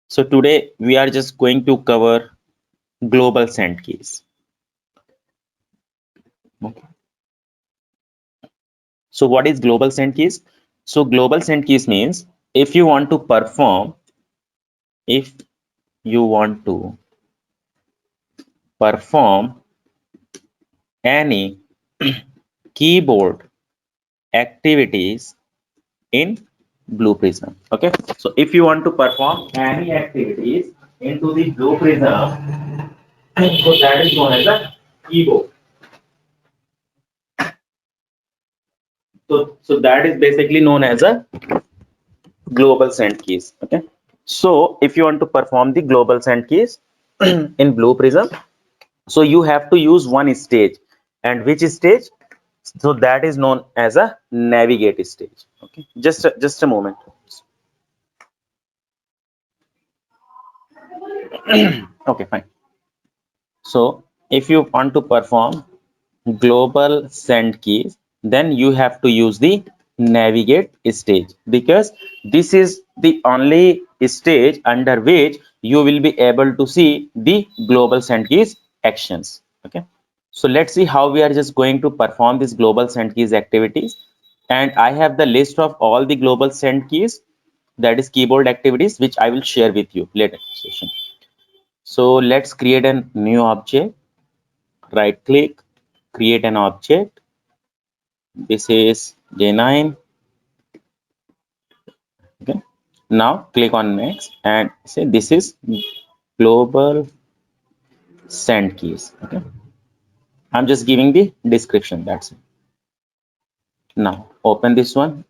So today we are just going to cover global send keys. Okay. So what is global send keys? So global send keys means if you want to perform, if you want to perform any keyboard activities in Blue Prism. Okay. So if you want to perform any activities into the Blue Prism, so that is known as a keyboard. So that is basically known as a global send keys. Okay. So if you want to perform the global send keys in Blue Prism, so you have to use one stage. And which stage? So that is known as a navigate stage. Okay. Just a moment. Okay, fine. So if you want to perform global send keys, then you have to use the navigate stage, because this is the only stage under which you will be able to see the global send keys actions. Okay. So let's see how we are just going to perform this global send keys activities. And I have the list of all the global send keys, that is keyboard activities, which I will share with you later session. So let's create a new object, right click, create an object. This is J9. Okay. Now click on next and say this is global send keys. Okay. I'm just giving the description. That's it. Now open this one.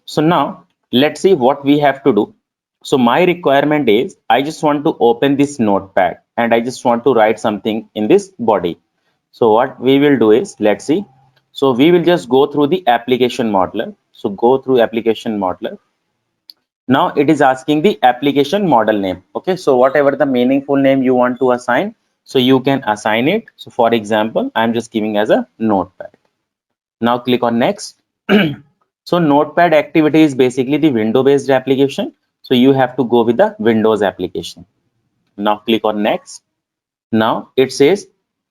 So now let's see what we have to do. So my requirement is I just want to open this notepad and I just want to write something in this body. So what we will do is, let's see. So we will just go through the application modeler. So go through application modeler. Now it is asking the application model name. Okay. So whatever the meaningful name you want to assign, so you can assign it. So for example, I'm just giving as a notepad. Now click on next. So notepad activity is basically the window based application. So you have to go with the Windows application. Now click on next. Now it says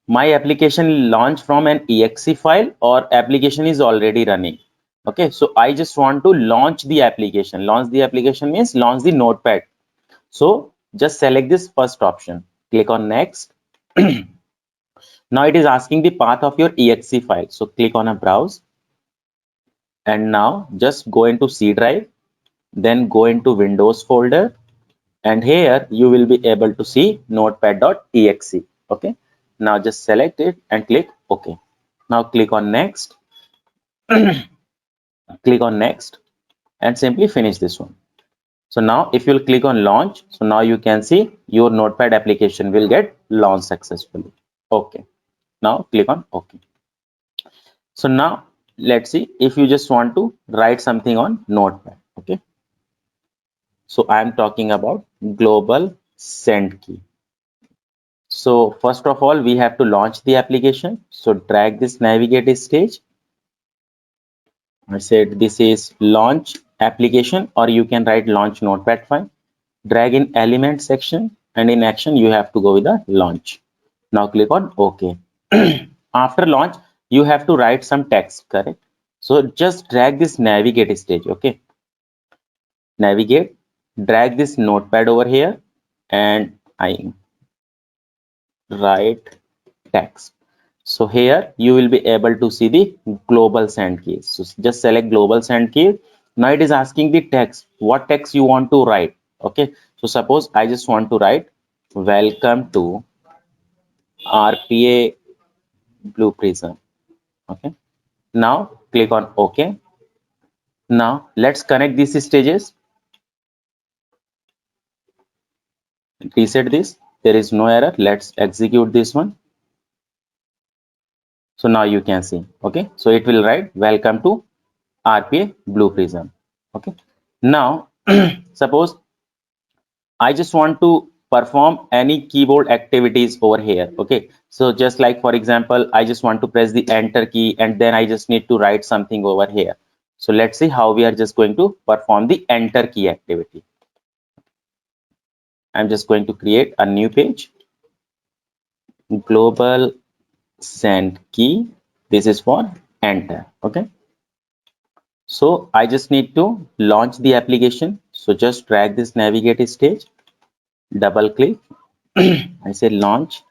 my application launch from an exe file or application is already running. Okay, so I just want to launch the application. Launch the application means launch the notepad. So just select this first option. Click on next. Now it is asking the path of your exe file. So click on a browse. And now just go into C drive, then go into Windows folder, and here you will be able to see notepad.exe. Okay. Now just select it and click OK. Now click on next. Click on next and simply finish this one. So now if you'll click on launch, so now you can see your notepad application will get launched successfully. Okay. Now click on OK. So now let's see if you just want to write something on notepad. Okay. So I am talking about global send key. So first of all, we have to launch the application. So drag this navigate stage. I said this is launch application, or you can write launch notepad file. Drag in element section, and in action you have to go with the launch. Now click on OK. After launch, you have to write some text, correct? So just drag this navigate stage. Okay. Navigate, drag this notepad over here, and I write text. So here you will be able to see the global send keys. So just select global send key. Now it is asking the text, what text you want to write. Okay. So suppose I just want to write welcome to RPA Blue Prism. Okay. Now click on OK. Now let's connect these stages. Reset this. There is no error. Let's execute this one. So now you can see. Okay. So it will write welcome to RPA Blue Prism. Okay. Now, suppose I just want to perform any keyboard activities over here. Okay. So just like, for example, I just want to press the enter key and then I just need to write something over here. So let's see how we are just going to perform the enter key activity. I'm just going to create a new page. Global send key. This is for enter. Okay. So I just need to launch the application. So just drag this navigate stage, double click. I say launch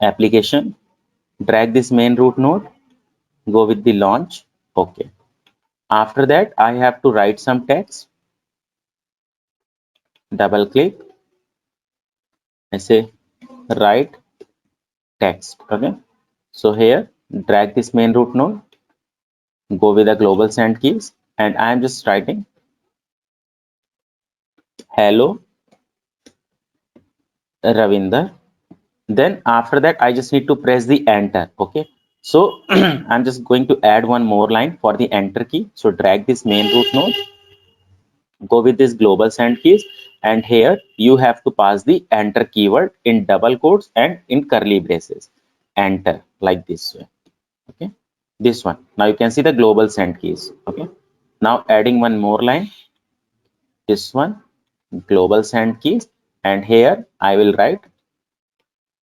application, drag this main root node, go with the launch. Okay. After that, I have to write some text, double click. I say write text. Okay. So here, drag this main root node, go with the global send keys, and I am just writing hello Ravinder. Then after that, I just need to press the enter. Okay. So I'm just going to add one more line for the enter key. So drag this main root node, go with this global send keys, and here you have to pass the enter keyword in double quotes and in curly braces. Enter like this way. Okay. This one. Now you can see the global send keys. Okay. Now adding one more line. This one, global send keys, and here I will write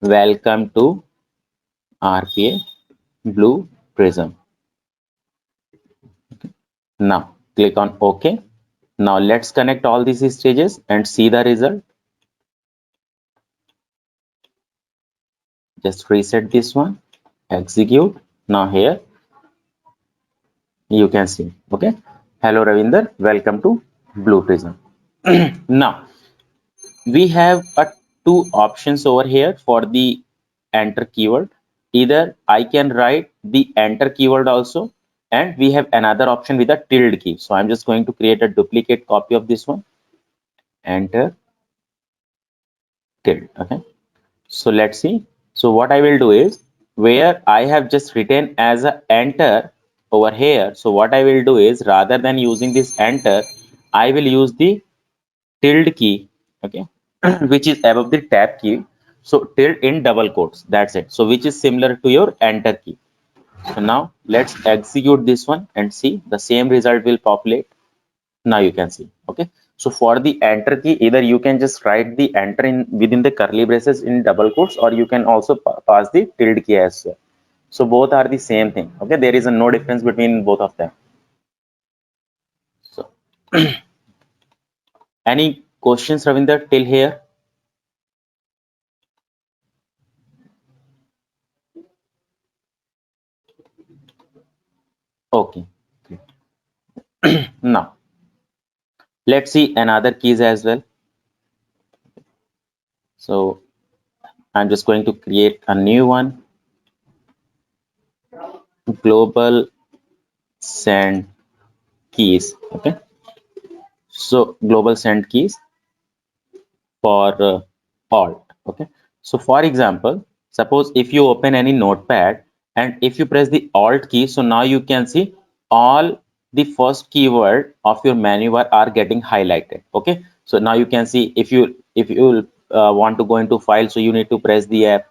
welcome to RPA Blue Prism. Now click on OK. Now let's connect all these stages and see the result. Just reset this one, execute. Now here you can see. Okay. Hello Ravinder, welcome to Blue Prism. Now we have two options over here for the enter keyword. Either I can write the enter keyword also, and we have another option with a tilde key. So I'm just going to create a duplicate copy of this one. Enter tilde. Okay. So let's see. So what I will do is, where I have just written as a enter over here. So what I will do is, rather than using this enter, I will use the tilde key. Okay. Which is above the tab key. So tilde in double quotes. That's it. So which is similar to your enter key. So now let's execute this one and see the same result will populate. Now you can see. Okay. So for the enter key, either you can just write the enter in within the curly braces in double quotes, or you can also pass the tilde key as well. So both are the same thing. Okay. There is no difference between both of them. So any questions, Ravinder, till here? Okay. Now let's see another keys as well. So I'm just going to create a new one. Global send keys. Okay. So global send keys for alt. Okay. So for example, suppose if you open any notepad and if you press the alt key, so now you can see all the first keyword of your menu bar are getting highlighted. Okay. So now you can see if you want to go into file, so you need to press the app,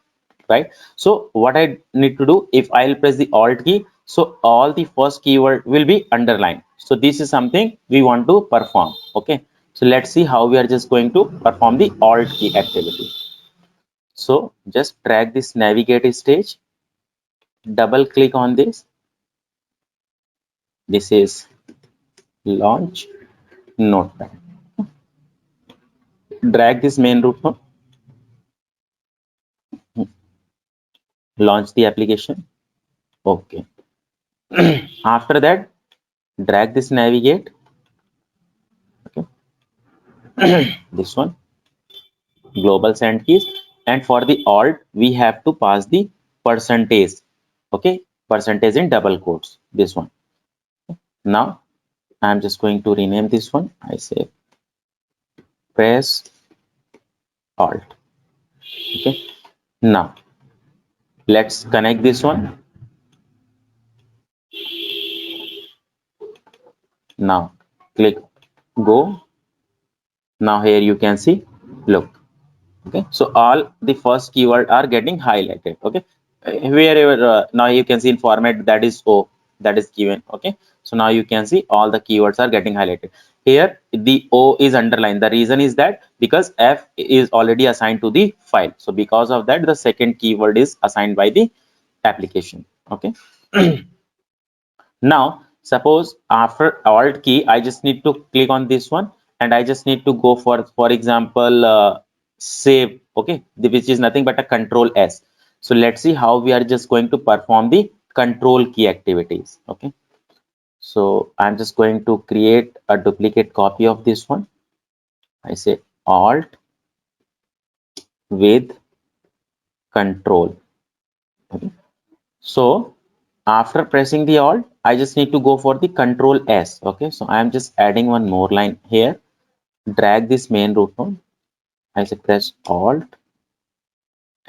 right? So what I need to do, if I'll press the alt key, so all the first keyword will be underlined. So this is something we want to perform. Okay. So let's see how we are just going to perform the alt key activity. So just drag this navigate stage, double click on this. This is launch notepad. Drag this main root node, launch the application. Okay. After that, drag this navigate. Okay. This one, global send keys, and for the alt we have to pass the percentage. Okay, percentage in double quotes, this one. Now I'm just going to rename this one. I say press alt. Okay. Now let's connect this one. Now click go. Now here you can see, look. Okay, so all the first keyword are getting highlighted. Okay. Wherever now you can see in format, that is O, that is given. Okay. So now you can see all the keywords are getting highlighted. Here the O is underlined. The reason is that because F is already assigned to the file. So because of that, the second keyword is assigned by the application. Okay. Now, suppose after Alt key, I just need to click on this one and I just need to go for example, save, okay, which is nothing but a control S. So let's see how we are just going to perform the control key activities. Okay. So I'm just going to create a duplicate copy of this one. I say Alt with control. Okay. So after pressing the Alt, I just need to go for the control S. Okay. So I'm just adding one more line here. Drag this main root node. I say press Alt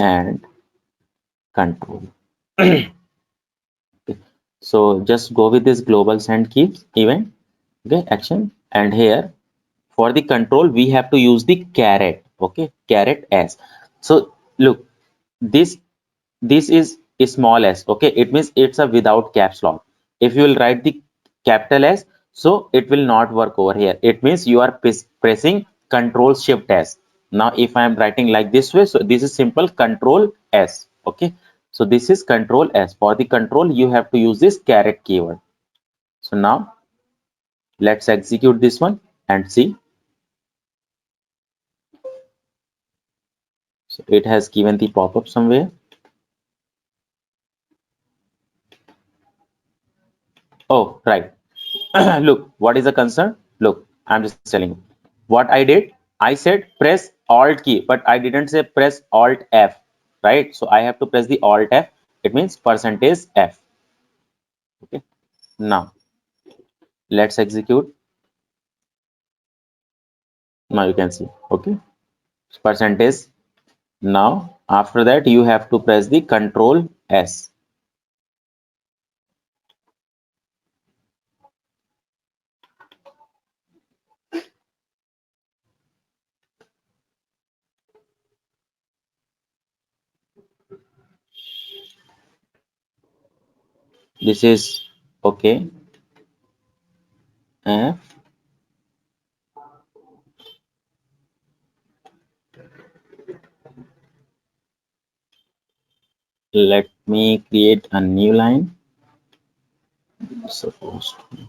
and control. Okay. So just go with this global send keys event. Okay. Action. And here for the control, we have to use the caret. Okay. Caret S. So look, this this is a small s. Okay, it means it's a without caps lock. If you will write the capital S, so it will not work over here. It means you are pressing control shift S. Now if I am writing like this way, so this is simple control S. Okay, so this is control S. For the control you have to use this caret keyword. So now let's execute this one and see. So it has given the pop-up somewhere. Oh, right. Look, what is the concern? Look, I'm just telling you. What I did, I said press Alt key, but I didn't say press Alt F, right? So I have to press the Alt F. It means percentage F. Okay. Now let's execute. Now you can see. Okay. Percentage. Now after that you have to press the Control S. This is okay. F. Let me create a new line. Supposed to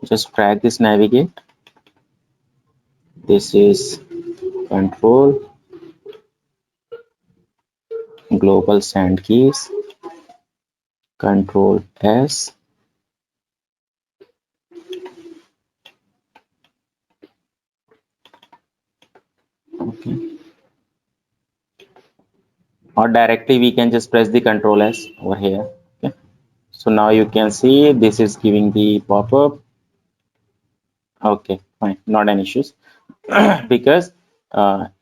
just drag this navigate. This is control global send keys, control S. Okay. Or directly we can just press the control S over here. Okay. So now you can see this is giving the pop-up. Okay, fine, not an issues. Because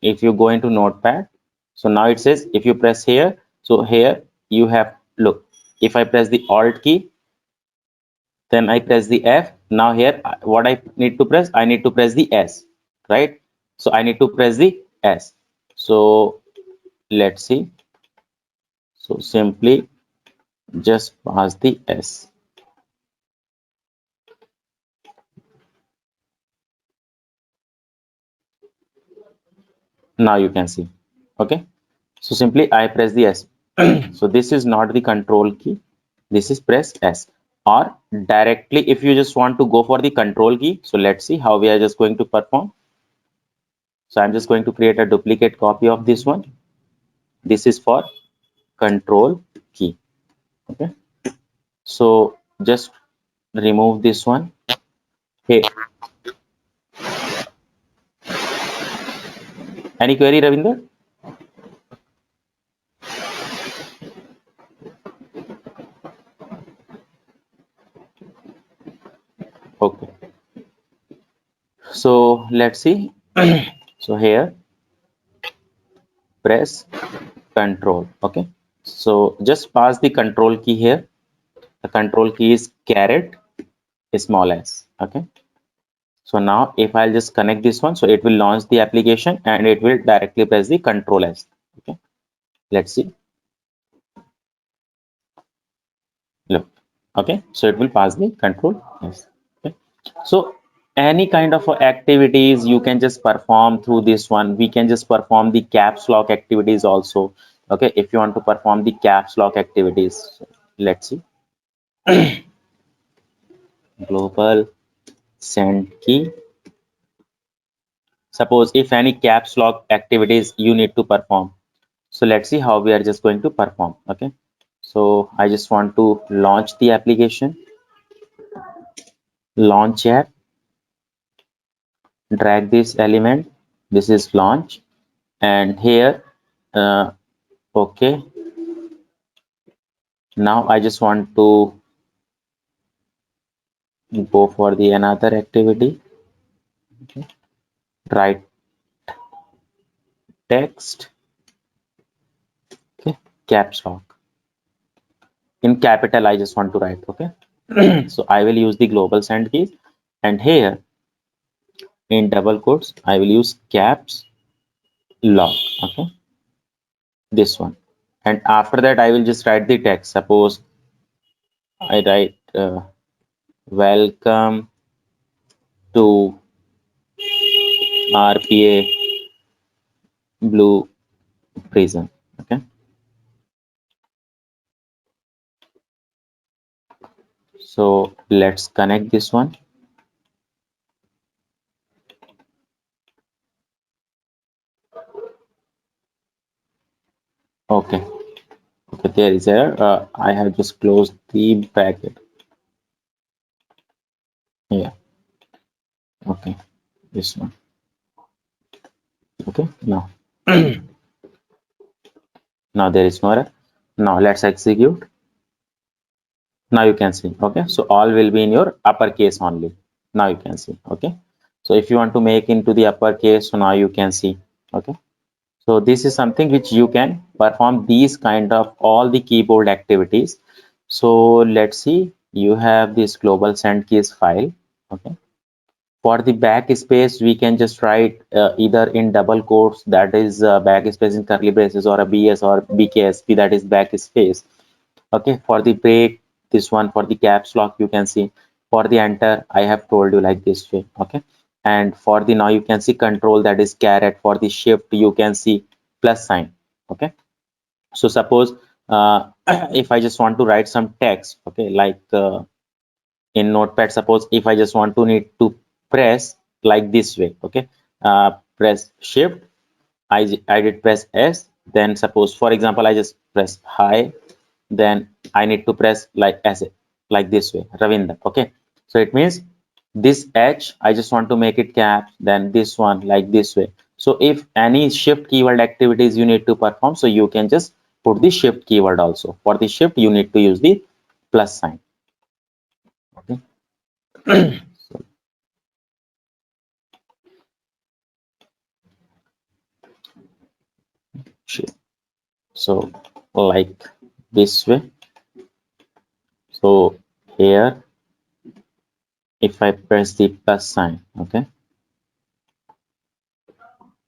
if you go into notepad, so now it says if you press here, so here you have, look, if I press the alt key, then I press the F. Now here what I need to press, I need to press the S, right? So I need to press the S. So let's see. So simply just pass the S. Now you can see. Okay. So simply I press the S. So this is not the control key. This is press S. Or directly if you just want to go for the control key. So let's see how we are just going to perform. So I'm just going to create a duplicate copy of this one. This is for control key. Okay. So just remove this one. Hey, any query, Ravinder? Okay. So let's see. So here press control. Okay. So just pass the control key here. The control key is caret small s. Okay. So now if I'll just connect this one, so it will launch the application and it will directly press the control s. Okay. Let's see. Look. Okay, so it will pass the control S. Okay, so any kind of activities you can just perform through this one. We can just perform the caps lock activities also. Okay, if you want to perform the caps lock activities, so let's see. Global send key. Suppose if any caps lock activities you need to perform. So let's see how we are just going to perform. Okay, so I just want to launch the application, launch app, drag this element. This is launch, and here, okay. Now I just want to go for the another activity. Okay. Write text. Okay, caps lock. In capital, I just want to write. Okay. So I will use the global send keys, and here in double quotes, I will use caps lock. Okay, this one. And after that, I will just write the text. Suppose I write welcome to RPA Blue Prism. Okay, so let's connect this one. Okay, okay, there is error. I have just closed the bracket. Yeah, okay, this one. Okay, now, now there is no error. Now let's execute. Now you can see. Okay, so all will be in your uppercase only. Now you can see. Okay, so if you want to make into the uppercase, so now you can see. Okay, so this is something which you can perform these kind of all the keyboard activities. So let's see. You have this global send keys file. Okay, for the backspace we can just write either in double quotes, that is backspace in curly braces, or a bs or bksp, that is backspace. Okay, for the break, this one, for the caps lock you can see, for the enter I have told you like this way. Okay, and for the now you can see control, that is caret. For the shift you can see plus sign. Okay, so suppose if I just want to write some text, okay, like in notepad, suppose if I just want to need to press like this way. Okay, press shift, I did press s, then suppose for example I just press high, then I need to press like as like this way, Ravinder. Okay, so it means this h I just want to make it cap, then this one like this way. So if any shift keyword activities you need to perform, so you can just put the shift keyword also. For the shift you need to use the plus sign. Okay, so shift. So like this way. So here if I press the plus sign. Okay,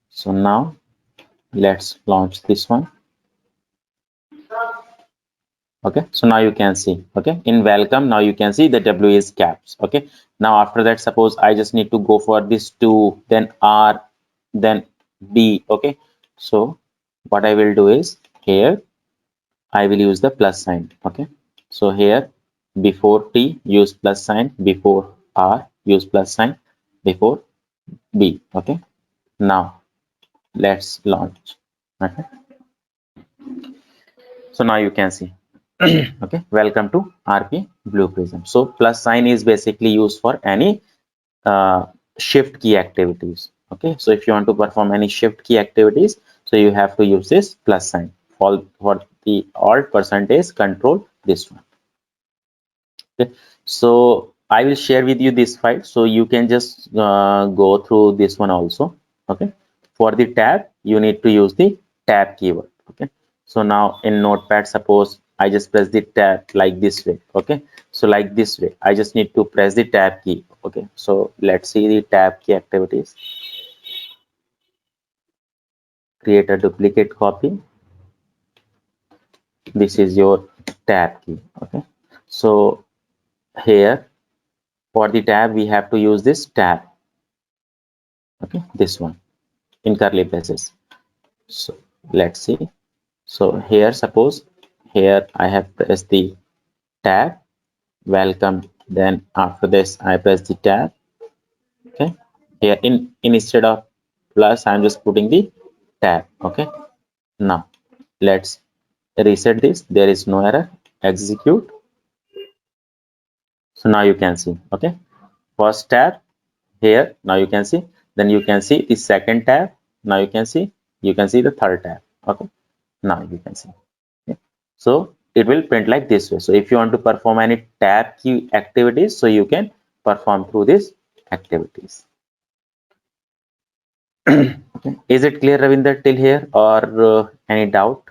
so now let's launch this one. Okay, so now you can see. Okay, in welcome now you can see the w is caps. Okay, now after that suppose I just need to go for this 2, then r, then b. Okay, so what I will do is here I will use the plus sign. Okay, so here before t use plus sign, before r use plus sign, before b. Okay, now let's launch. Okay, so now you can see. Okay, welcome to RP Blue Prism. So plus sign is basically used for any shift key activities. Okay, so if you want to perform any shift key activities, so you have to use this plus sign. For the alt percentage control, this one. Okay, so I will share with you this file, so you can just go through this one also. Okay, for the tab you need to use the tab keyword. Okay, so now in notepad suppose I just press the tab like this way. Okay, so like this way I just need to press the tab key. Okay, so let's see the tab key activities. Create a duplicate copy. This is your tab key. Okay, so here for the tab we have to use this tab. Okay, this one in curly braces. So let's see. So here, suppose here I have pressed the tab, welcome, then after this I press the tab. Okay, here in instead of plus I'm just putting the tab. Okay, now let's reset this. There is no error. Execute. So now you can see. Okay, first tab here, now you can see, then you can see the second tab, now you can see the third tab. Okay, now you can see. Okay. So it will print like this way. So if you want to perform any tab key activities, so you can perform through these activities. Okay. Is it clear, Ravinder, till here, or any doubt?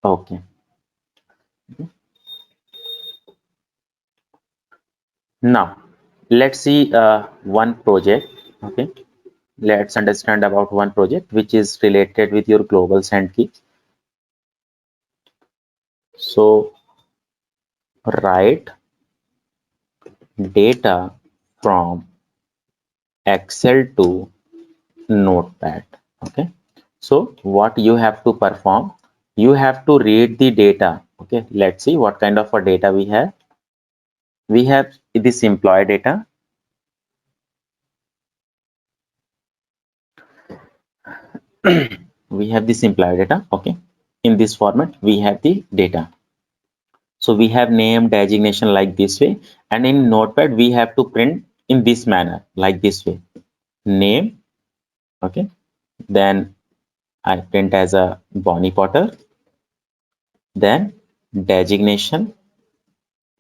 Okay. Now let's see one project. Okay, let's understand about one project which is related with your global send key. So write data from Excel to Notepad. Okay, so what you have to perform, you have to read the data. Okay, let's see what kind of a data we have. We have this employee data. We have this employee data. Okay, in this format we have the data. So we have name designation like this way, and in Notepad we have to print in this manner like this way. Name. Okay, then I print as a Bonnie Potter, then designation,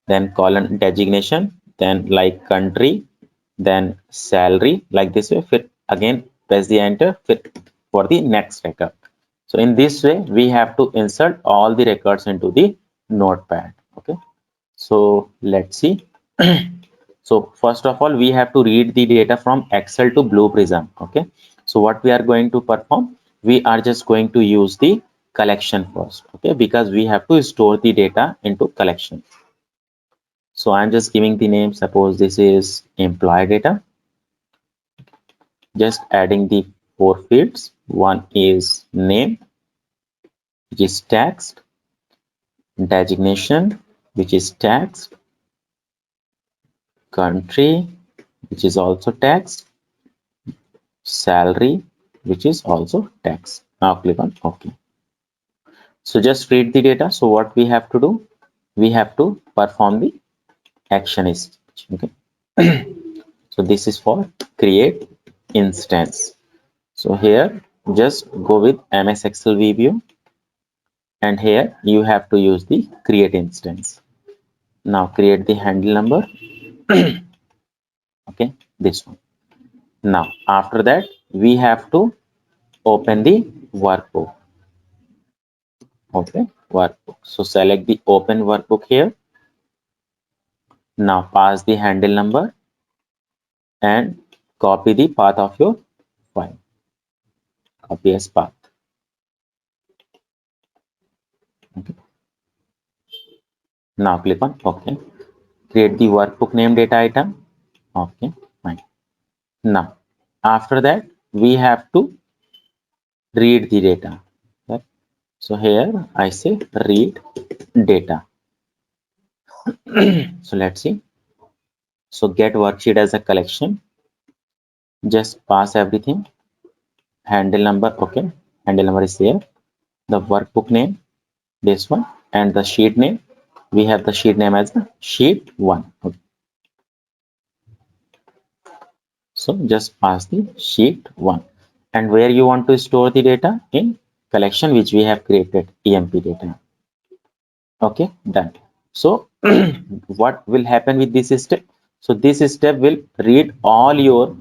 then colon designation, then like country, then salary like this way. Fit again, press the enter fit for the next record. So in this way, we have to insert all the records into the notepad. Okay. So let's see. So first of all, we have to read the data from Excel to Blue Prism. Okay. So what we are going to perform, we are just going to use the collection first. Okay, because we have to store the data into collection. So I'm just giving the name. Suppose this is employee data. Just adding the four fields. One is name, which is text, designation, which is text, country, which is also text, salary, which is also text. Now click on OK. So just read the data. So what we have to do? We have to perform the action is okay. So this is for create instance. So here just go with MS Excel VBO, and here you have to use the create instance. Now create the handle number. Okay, this one. Now after that we have to open the workbook. Okay, workbook. So select the open workbook here. Now pass the handle number and copy the path of your file. Copy as path. Okay. Now click on OK. Create the workbook name data item. Okay, fine. Now after that we have to read the data. Okay. So here I say read data. So let's see. So get worksheet as a collection. Just pass everything. Handle number. Okay, handle number is there. The workbook name, this one, and the sheet name. We have the sheet name as sheet 1. Okay. So just pass the sheet 1. And where you want to store the data? In collection which we have created, EMP data. Okay, done. So what will happen with this step? So this step will read all your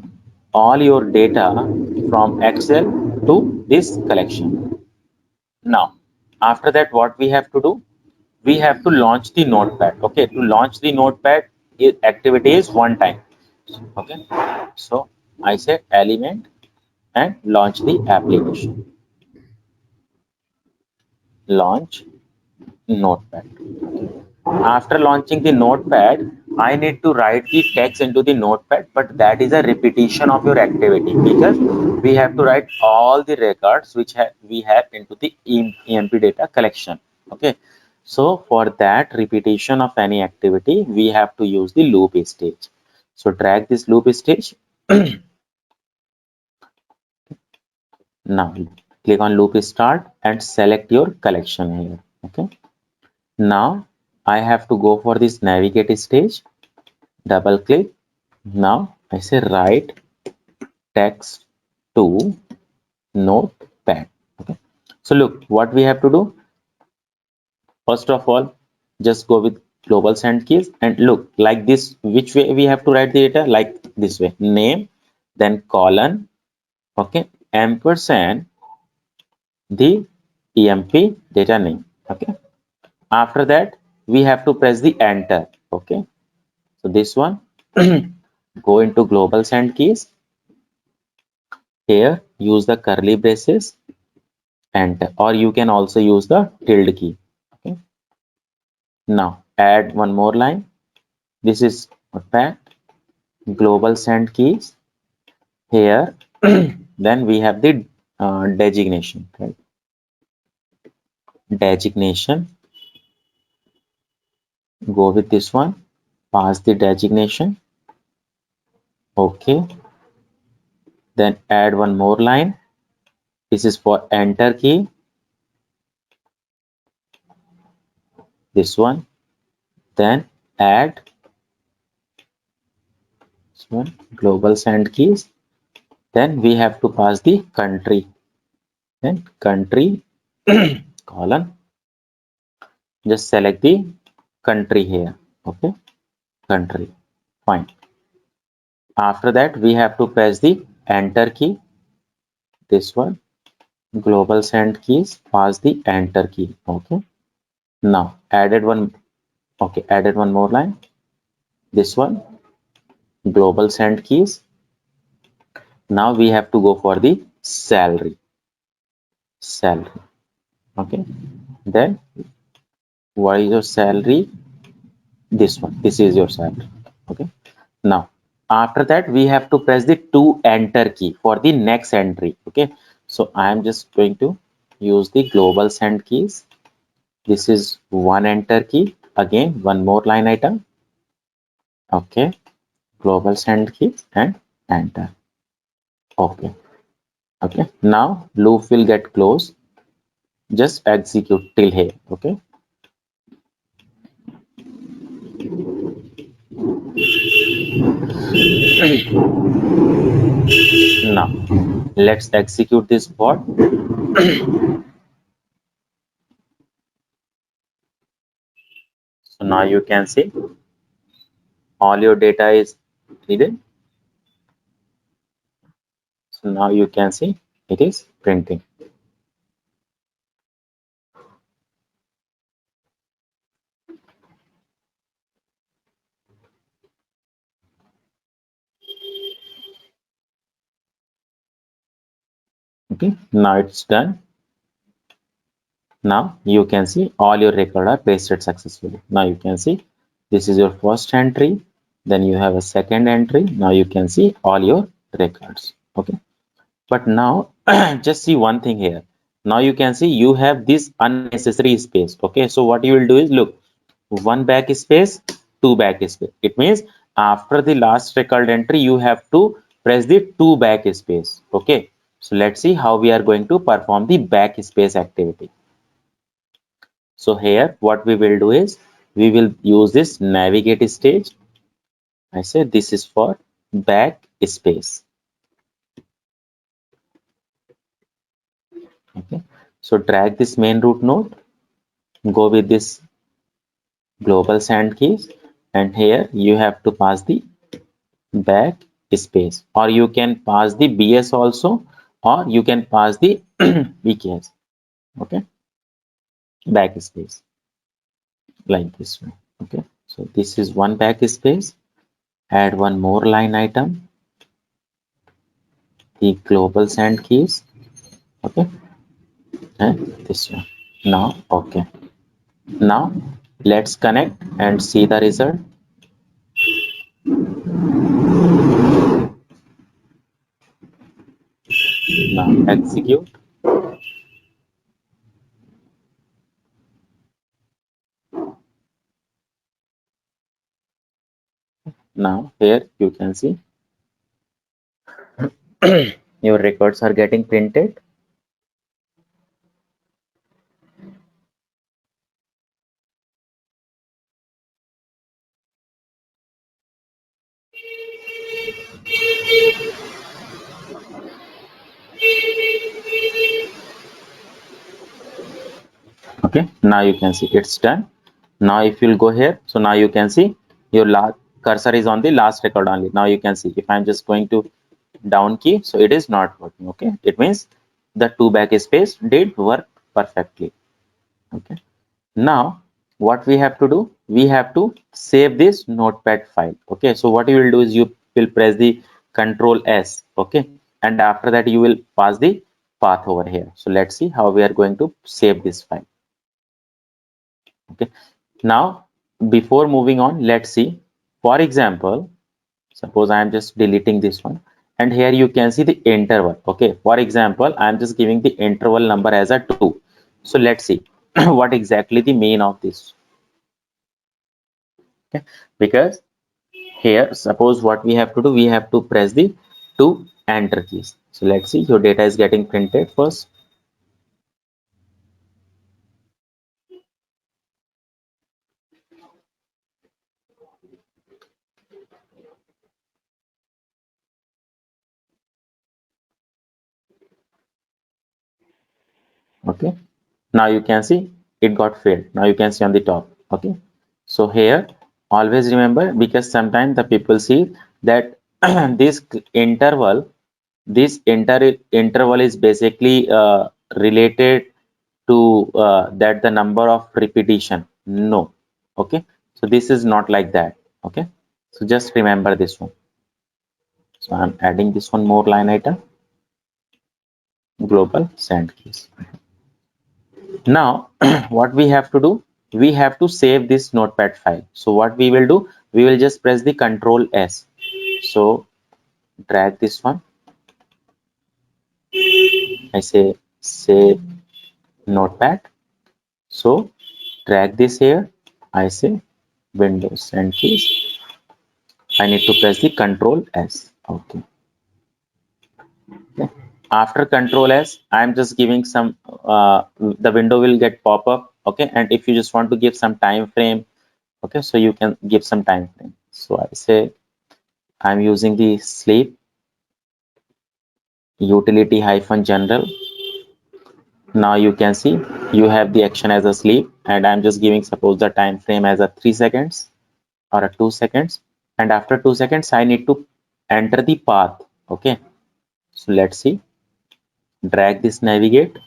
data from Excel to this collection. Now after that what we have to do? We have to launch the notepad. Okay, to launch the notepad activity is one time. Okay, so I say element and launch the application. Launch notepad. After launching the notepad, I need to write the text into the notepad, but that is a repetition of your activity because we have to write all the records which we have into the EMP data collection. Okay. So for that repetition of any activity, we have to use the loop stage. So drag this loop stage. Now click on loop start and select your collection here. Okay. Now I have to go for this navigate stage. Double click. Now I say write text to notepad. Okay. So look what we have to do. First of all, just go with global send keys and look like this. Which way we have to write the data? Like this way. Name, then colon, okay, ampersand the EMP data name. Okay. After that, we have to press the enter. Okay. So this one, go into global send keys. Here, use the curly braces enter, or you can also use the tilde key. Okay. Now add one more line. This is notepad global send keys. Here, then we have the designation. Right? Designation. Go with this one. Pass the designation. Okay. Then add one more line. This is for enter key. This one. Then add this one global send keys. Then we have to pass the country. Then country colon. Just select the country here. Okay. Country. Fine. After that, we have to press the enter key. This one. Global send keys. Pass the enter key. Okay. Now added one. Okay. Added one more line. This one. Global send keys. Now we have to go for the salary. Salary. Okay. Then what is your salary? This one. This is your salary. Okay. Now after that we have to press the to enter key for the next entry. Okay. So I am just going to use the global send keys. This is one enter key. Again one more line item. Okay. Global send key and enter. Okay. Okay. Now loop will get closed. Just execute till here. Okay. Now let's execute this bot. So now you can see all your data is hidden. So now you can see it is printing. Okay, now it's done. Now you can see all your record are pasted successfully. Now you can see this is your first entry. Then you have a second entry. Now you can see all your records. Okay. But now just see one thing here. Now you can see you have this unnecessary space. Okay. So what you will do is look, one backspace, two backspace. It means after the last record entry, you have to press the two backspace. Okay. So let's see how we are going to perform the backspace activity. So here what we will do is we will use this navigate stage. I said this is for backspace. Okay. So drag this main root node, go with this global send keys, and here you have to pass the backspace, or you can pass the BS also, or you can pass the BKS. Okay. Backspace like this way. Okay. So this is one backspace. Add one more line item, the global send keys. Okay. And this one. Now, okay. Now let's connect and see the result. Now execute. Now here you can see your records are getting printed. Okay, now you can see it's done. Now if you'll go here, so now you can see your last cursor is on the last record only. Now you can see if I'm just going to down key, so it is not working. Okay, it means the two backspace did work perfectly. Okay, now what we have to do, we have to save this notepad file. Okay, so what you will do is you will press the control S. Okay, and after that you will pass the path over here. So let's see how we are going to save this file. Okay, now before moving on, let's see. For example, suppose I am just deleting this one, and here you can see the interval. Okay, for example, I am just giving the interval number as a 2. So let's see what exactly the mean of this. Okay, because here suppose what we have to do, we have to press the two enter keys. So let's see, your data is getting printed first. Okay, now you can see it got failed. Now you can see on the top. Okay, so here always remember, because sometimes the people see that this interval, this interval is basically related to that the number of repetition. No. Okay, so this is not like that. Okay, so just remember this one. So I'm adding this one more line item, global send keys. Now what we have to do, we have to save this notepad file. So what we will do, we will just press the control S. So drag this one, I say save notepad. So drag this here, I say Windows and keys. I need to press the control S. Okay. Okay. After control S, I'm just giving some the window will get pop up. Okay, and if you just want to give some time frame, okay, so you can give some time frame. So I say I'm using the sleep utility hyphen general. Now you can see you have the action as a sleep, and I'm just giving suppose the time frame as a 3 seconds or a 2 seconds, and after 2 seconds I need to enter the path. Okay, so let's see, drag this navigate,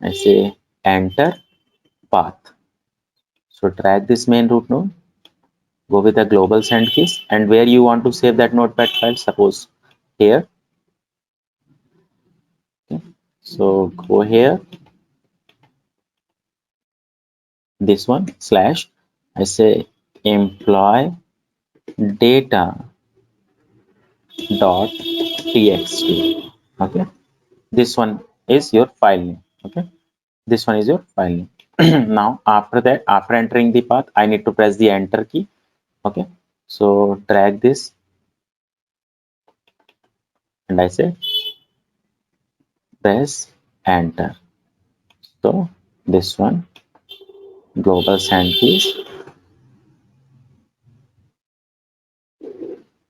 I say enter path. So drag this main root node, go with the global send keys, and where you want to save that notepad file, suppose here. Okay, so go here, this one slash, I say employee data dot txt. Okay, this one is your file name. Okay, this one is your file name. Now after that, after entering the path, I need to press the enter key. Okay, so drag this, and I say press enter. So this one, global send keys,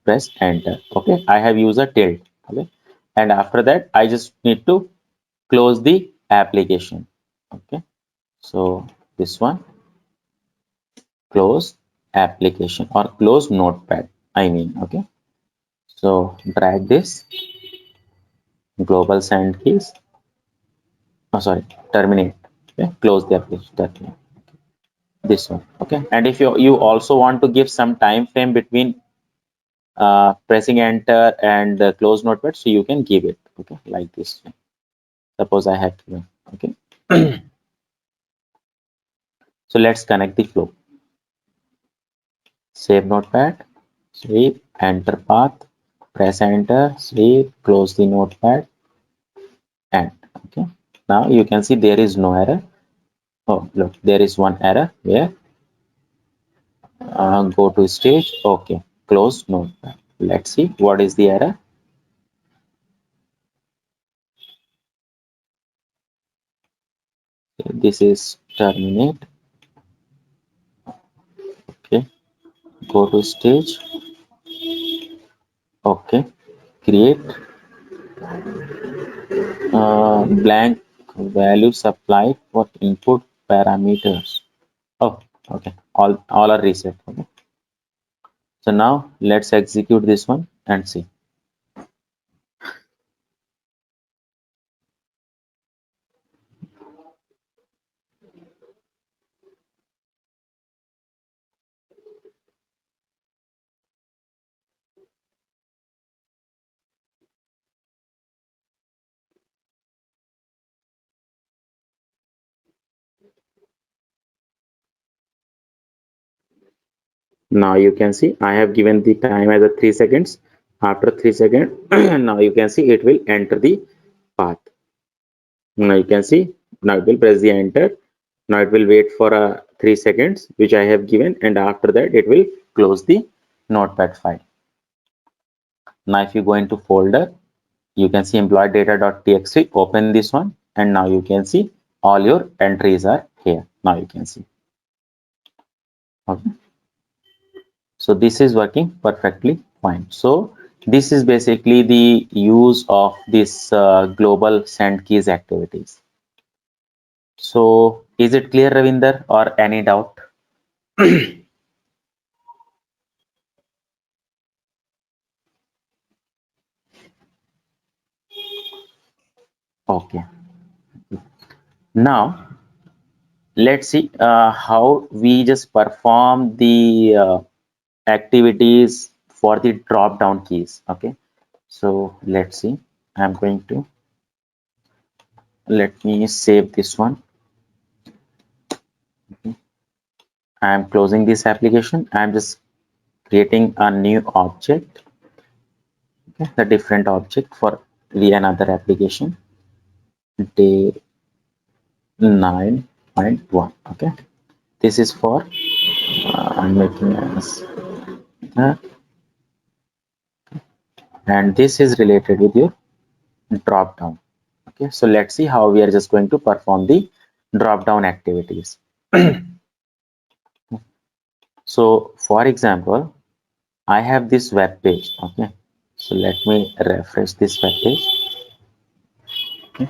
press enter. Okay, I have used a tilde. Okay, and after that I just need to close the application. Okay, so this one, close application or close notepad, I mean. Okay, so drag this, global send keys, oh sorry, terminate. Okay, close the application, terminate. This one. Okay, and if you also want to give some time frame between pressing enter and close notepad, so you can give it. Okay, like this. Suppose I have given. Okay. So let's connect the flow. Save notepad, save, enter path, press enter, save, close the notepad, and okay. Now you can see there is no error. Oh, look, there is one error where go to stage. Okay, close notepad. Let's see what is the error. This is terminate. Okay, go to stage. Okay, create blank value supplied for input parameters. Oh, okay. All are reset. Okay. So now let's execute this one and see. Now you can see I have given the time as a 3 seconds. After 3 seconds, now you can see it will enter the path. Now you can see now it will press the enter. Now it will wait for 3 seconds which I have given, and after that it will close the notepad file. Now if you go into folder, you can see employee data.txt, open this one, and now you can see all your entries are here. Now you can see. Okay. So this is working perfectly fine. So this is basically the use of this global send keys activities. So is it clear, Ravinder, or any doubt? Okay. Now let's see how we just perform the activities for the drop down keys. Okay. So let's see. I'm going to let me save this one. I'm closing this application. I'm just creating a new object, okay, the different object for the another application, day 9.1. Okay, this is for I'm making as uh, and this is related with your drop down. Okay, so let's see how we are just going to perform the drop down activities. So for example, I have this web page. Okay, so let me refresh this web page. Okay.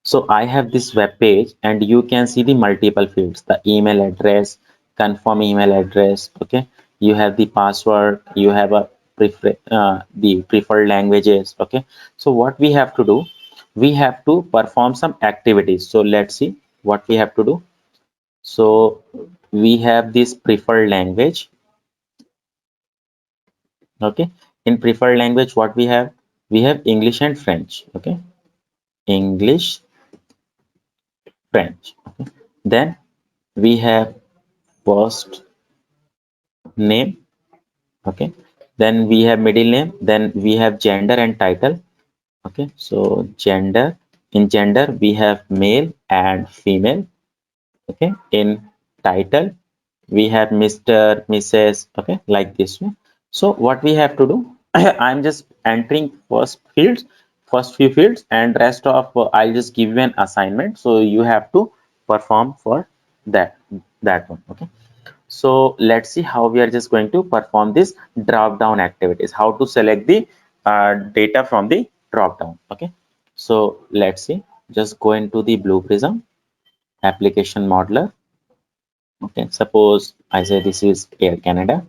So I have this web page, and you can see the multiple fields, the email address, confirm email address. Okay. You have the password, you have a the preferred languages. Okay. So what we have to do, we have to perform some activities. So let's see what we have to do. So we have this preferred language. Okay. In preferred language, what we have English and French. Okay. English, French. Okay. Then we have first name. Okay. Then we have middle name. Then we have gender and title. Okay. So gender, in gender we have male and female. Okay. In title we have Mr., Mrs. Okay, like this way. So what we have to do, I'm just entering first few fields, and rest of I'll just give you an assignment, so you have to perform for that one. Okay. So let's see how we are just going to perform this drop down activities, how to select the data from the drop down. Okay. So let's see, just go into the Blue Prism application modeler. Okay, suppose I say this is Air Canada.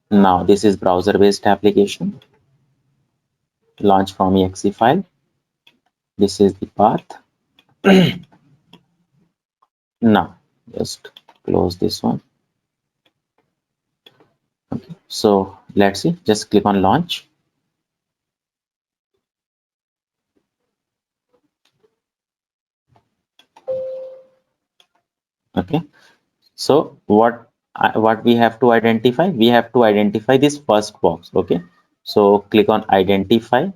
Now this is browser based application, launch from exe file. This is the path. Now just close this one. Okay. So let's see, just click on launch. Okay. So what we have to identify? We have to identify this first box. Okay. So click on identify.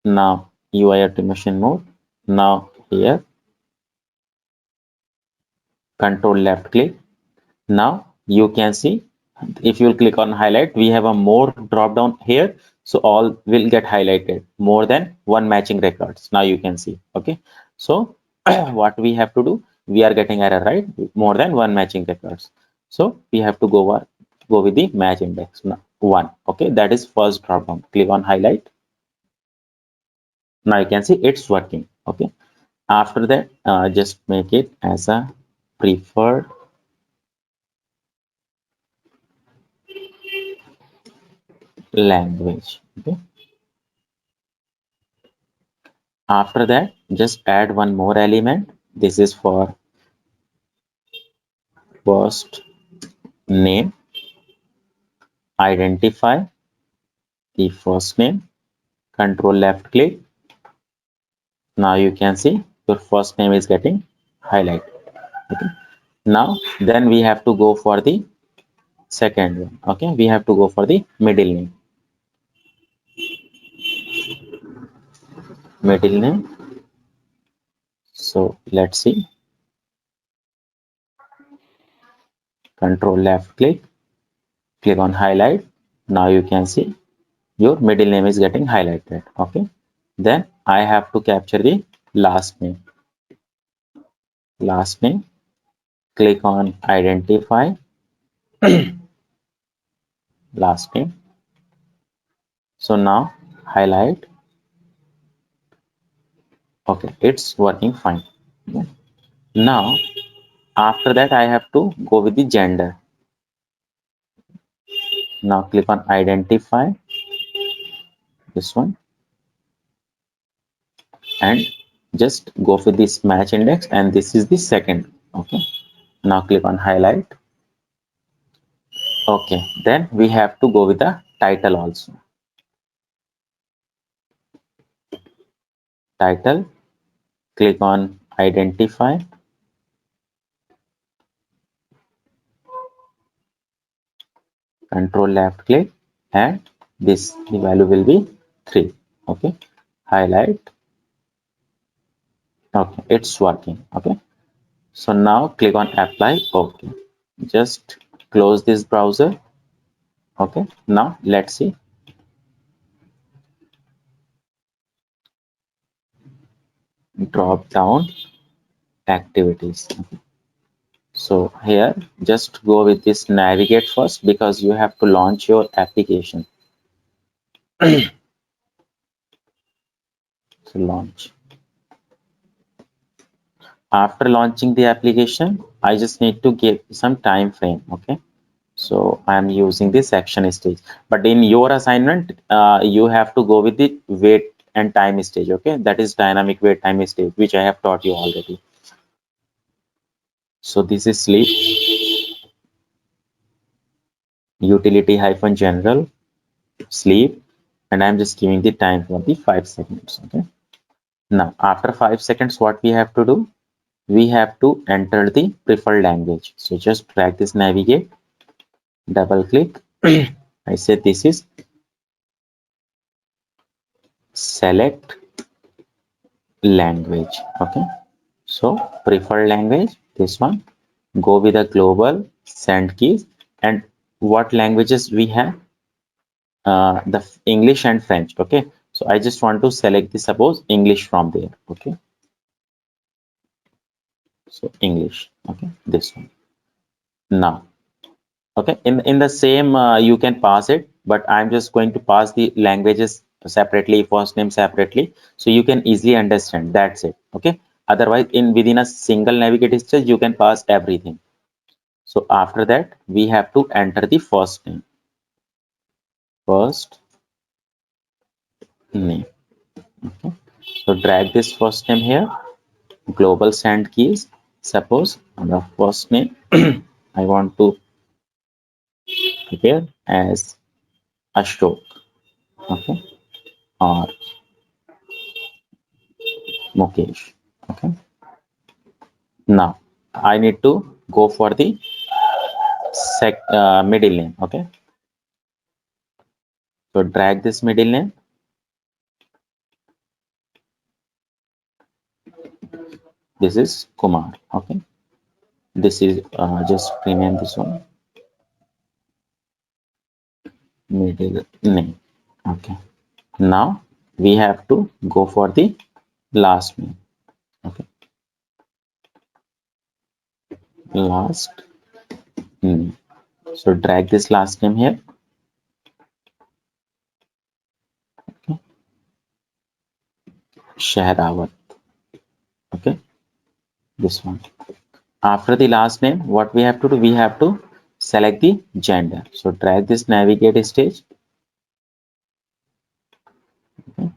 Now UI automation mode. Now here control left click. Now you can see if you click on highlight, we have a more drop down here. So all will get highlighted more than one matching records. Now you can see. Okay. So what we have to do, we are getting error, right? More than one matching records. So we have to go with the match index now, one. Okay. That is first drop down. Click on highlight. Now you can see it's working. Okay. After that, just make it as a preferred language. Okay. After that, just add one more element. This is for first name. Identify the first name. Control left click. Now you can see your first name is getting highlighted. Okay. Now then we have to go for the second one. Okay. We have to go for the middle name. Middle name. So let's see. Control left click. Click on highlight. Now you can see your middle name is getting highlighted. Okay. Then I have to capture the last name. Last name. Click on identify last name. So now highlight. Okay, it's working fine. Okay. Now after that I have to go with the gender. Now click on identify this one and just go for this match index, and this is the second. Okay. Now click on highlight. Okay, then we have to go with the title also. Title. Click on identify. Control left click, and this the value will be 3. Okay. Highlight. Okay, it's working. Okay. So now click on apply. Okay. Just close this browser. Okay. Now let's see. Drop down activities. Okay. So here just go with this navigate first, because you have to launch your application. So launch. After launching the application, I just need to give some time frame. Okay. So I'm using this action stage, but in your assignment, you have to go with the wait and time stage. Okay. That is dynamic wait time stage, which I have taught you already. So this is sleep, utility hyphen general, sleep, and I'm just giving the time for the 5 seconds. Okay. Now after 5 seconds, what we have to do? We have to enter the preferred language. So just drag this navigate, double click. I said this is select language. Okay. So preferred language, this one. Go with the global send keys. And what languages we have? The English and French. Okay. So I just want to select the suppose English from there. Okay. So English. Okay. This one. Now. Okay. In the same, you can pass it, but I'm just going to pass the languages separately, first name separately, so you can easily understand. That's it. Okay. Otherwise, in within a single navigate stage, you can pass everything. So after that, we have to enter the first name. First name. Okay. So drag this first name here. Global send keys. Suppose the first name I want to prepare as Ashok. Okay. Or Mukesh. Okay. Now I need to go for the middle name. Okay, so drag this middle name. This is Kumar. Okay, this is just rename this one middle name. Okay, now we have to go for the last name. Okay, last name. So drag this last name here. Okay, Shahrawat. Okay, this one. After the last name, what we have to do? We have to select the gender. So drag this navigate stage. Okay,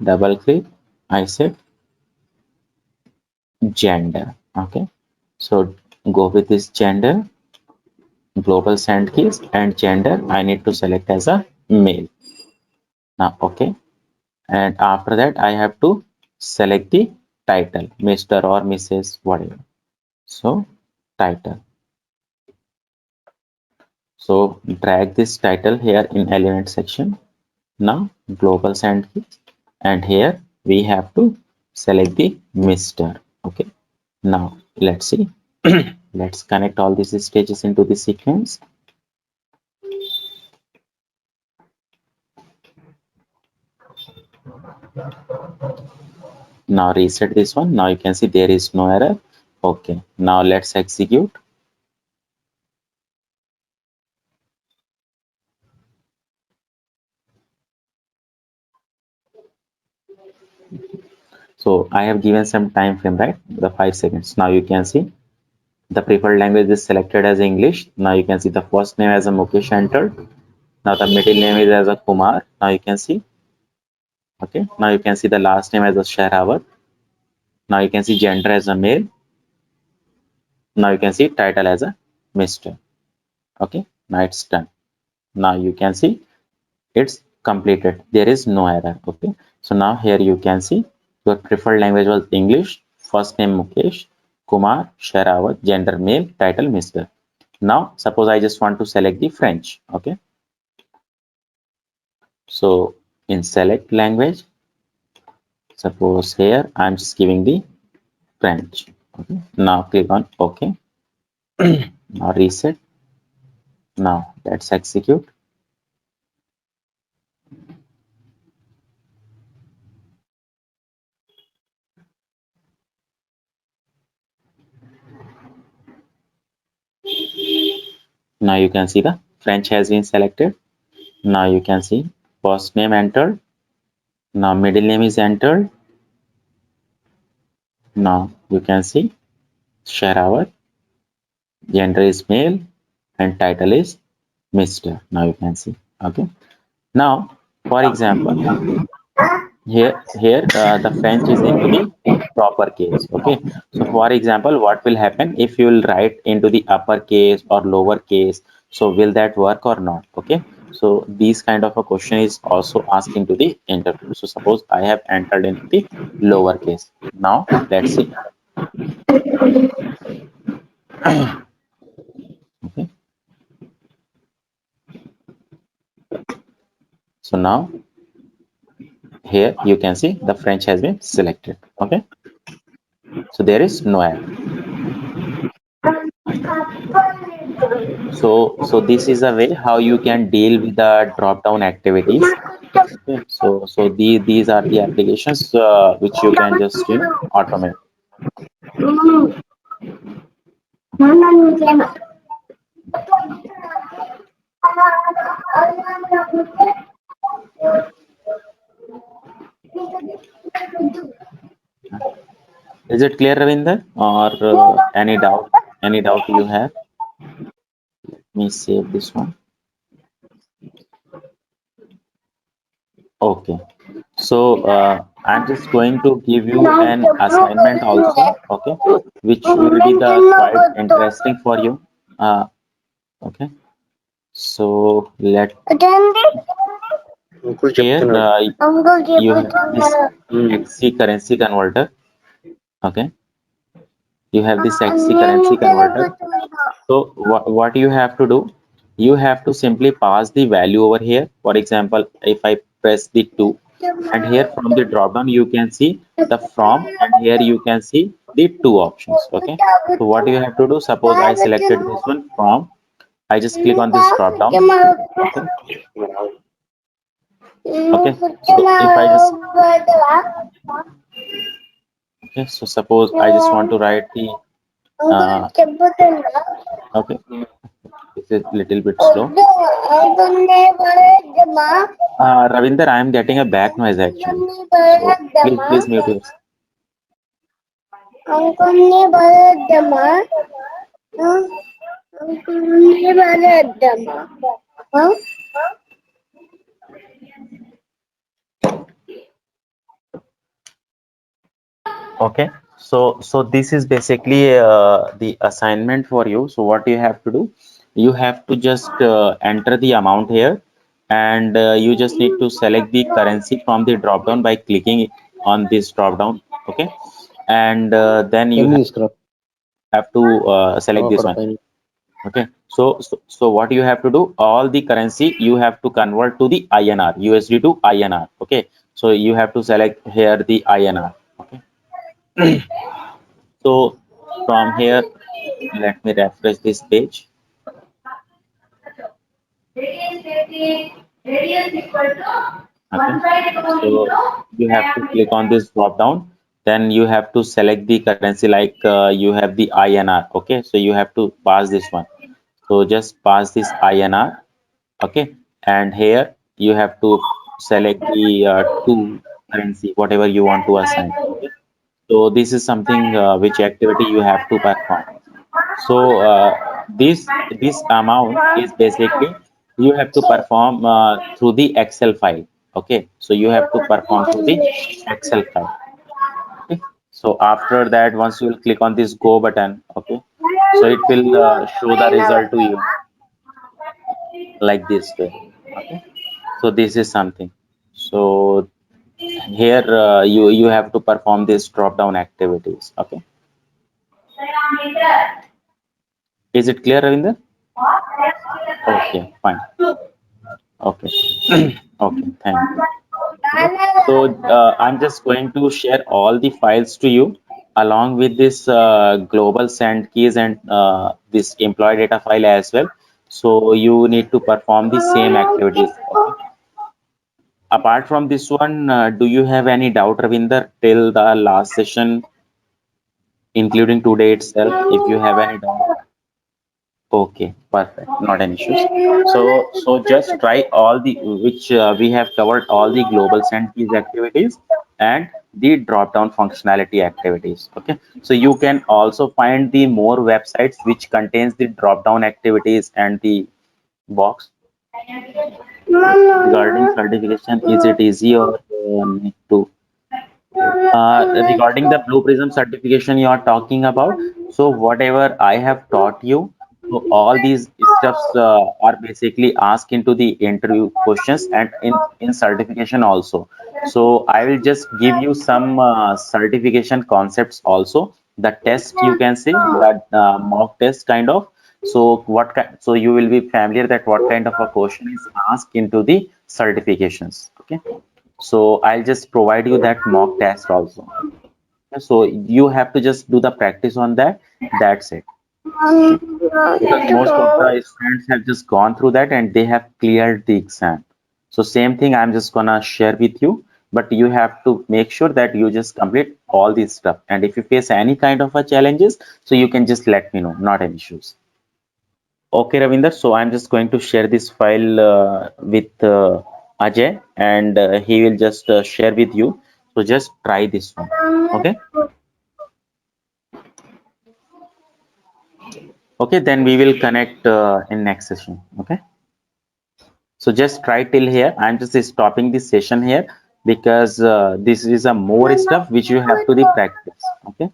double click. I said gender. Okay, so go with this gender, global send keys, and gender. I need to select as a male. Now, okay, and after that, I have to select the title, Mr. or Mrs. whatever. So title. So drag this title here in element section. Now global send keys, and here we have to select the Mr. Okay. Now let's see. Let's connect all these stages into the sequence. Now reset this one. Now you can see there is no error. Okay. Now let's execute. So I have given some time frame, right? The 5 seconds. Now you can see the preferred language is selected as English. Now you can see the first name as a Mukesh entered. Now the middle name is as a Kumar. Now you can see. Okay. Now you can see the last name as a Shahrawat. Now you can see gender as a male. Now you can see title as a Mr. Okay. Now it's done. Now you can see it's completed. There is no error. Okay. So now here you can see your preferred language was English. First name Mukesh, Kumar, Shahrawat, gender male, title Mr. Now suppose I just want to select the French. Okay. So in select language, suppose here I'm just giving the French. Okay. Now click on OK. Now reset. Now let's execute. Now you can see the French has been selected. Now you can see first name entered. Now middle name is entered. Now you can see Shahrawat, gender is male, and title is Mr. Now you can see. Okay. Now, for example, here the French is into the proper case. Okay. So for example, what will happen if you will write into the upper case or lower case? So will that work or not? Okay. So these kind of a question is also asked into the interview. So suppose I have entered into the lower case. Now let's see. Okay. So now here you can see the French has been selected. Okay. So there is no error. So this is a way how you can deal with the drop down activities. Okay. These are the applications which you can just automate. Is it clear, Ravinder, or any doubt? Any doubt you have? Let me save this one. Okay. So I'm just going to give you an assignment also. Okay, which will be the quite interesting for you. Okay. So let here you have this XC currency converter. Okay. You have the sexy currency converter. So what you have to do, you have to simply pass the value over here. For example, if I press the 2, and here from the drop down you can see the from, and here you can see the two options. Okay. So what you have to do, suppose I selected this one from, I just click on this drop down. Okay. Okay. So if I just, okay, so suppose I just want to write the okay, this is little bit slow. Ravinder, I am getting a back noise actually. So please mute yourself. Okay. So this is basically the assignment for you. So what you have to do, you have to just enter the amount here, and you just need to select the currency from the drop down by clicking on this drop down. Okay. And then you Any scrap have to select this one. fine. Okay, so what you have to do, all the currency you have to convert to the INR, USD to INR. Okay, so you have to select here the INR. Okay, so from here, let me refresh this page. Okay, so you have to click on this drop down. Then you have to select the currency like you have the INR. Okay, so you have to pass this one. So just pass this INR. Okay, and here you have to select the two currency, whatever you want to assign. Okay, so this is something which activity you have to perform. So this amount is basically you have to perform through the Excel file. Okay, so you have to perform through the Excel file. Okay, so after that, once you will click on this go button, okay, so it will show the result to you like this way. Okay, so this is something. So here you have to perform these drop down activities. Okay, is it clear, Ravinder? Okay, fine. Okay, okay, thank you. Okay, so I'm just going to share all the files to you along with this global send keys and this employee data file as well. So you need to perform the same activities. Okay. Apart from this one, do you have any doubt, Ravinder, till the last session, including today itself? If you have any doubt, okay, perfect, not an issues. So just try all the which we have covered all the global send keys activities and the drop down functionality activities. Okay, so you can also find the more websites which contains the drop down activities and the box. Regarding certification, is it easy or need to? Regarding the Blue Prism certification you are talking about, so whatever I have taught you, so all these stuffs are basically asked into the interview questions and in certification also. So I will just give you some certification concepts also. The test you can say that mock test kind of. So so you will be familiar that what kind of a question is asked into the certifications. Okay. So I'll just provide you that mock test also. So you have to just do the practice on that. That's it. Okay. Because most of the students have just gone through that and they have cleared the exam. So same thing I'm just gonna share with you, but you have to make sure that you just complete all this stuff. And if you face any kind of a challenges, so you can just let me know, not an issues. Okay, Ravinder. So I'm just going to share this file with Ajay, and he will just share with you. So just try this one. Okay. Okay. Then we will connect in next session. Okay. So just try till here. I'm just stopping this session here because this is a more stuff which you have to the practice. Okay.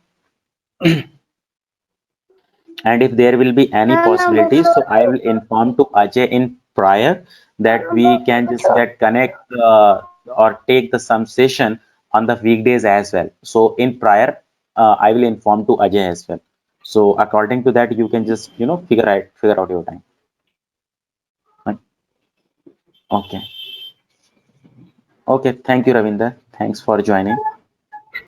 And if there will be any possibilities, so I will inform to Ajay in prior that we can just get connect or take the some session on the weekdays as well. So in prior, I will inform to Ajay as well. So according to that, you can just figure out your time. Right? Okay. Okay. Thank you, Ravinder. Thanks for joining.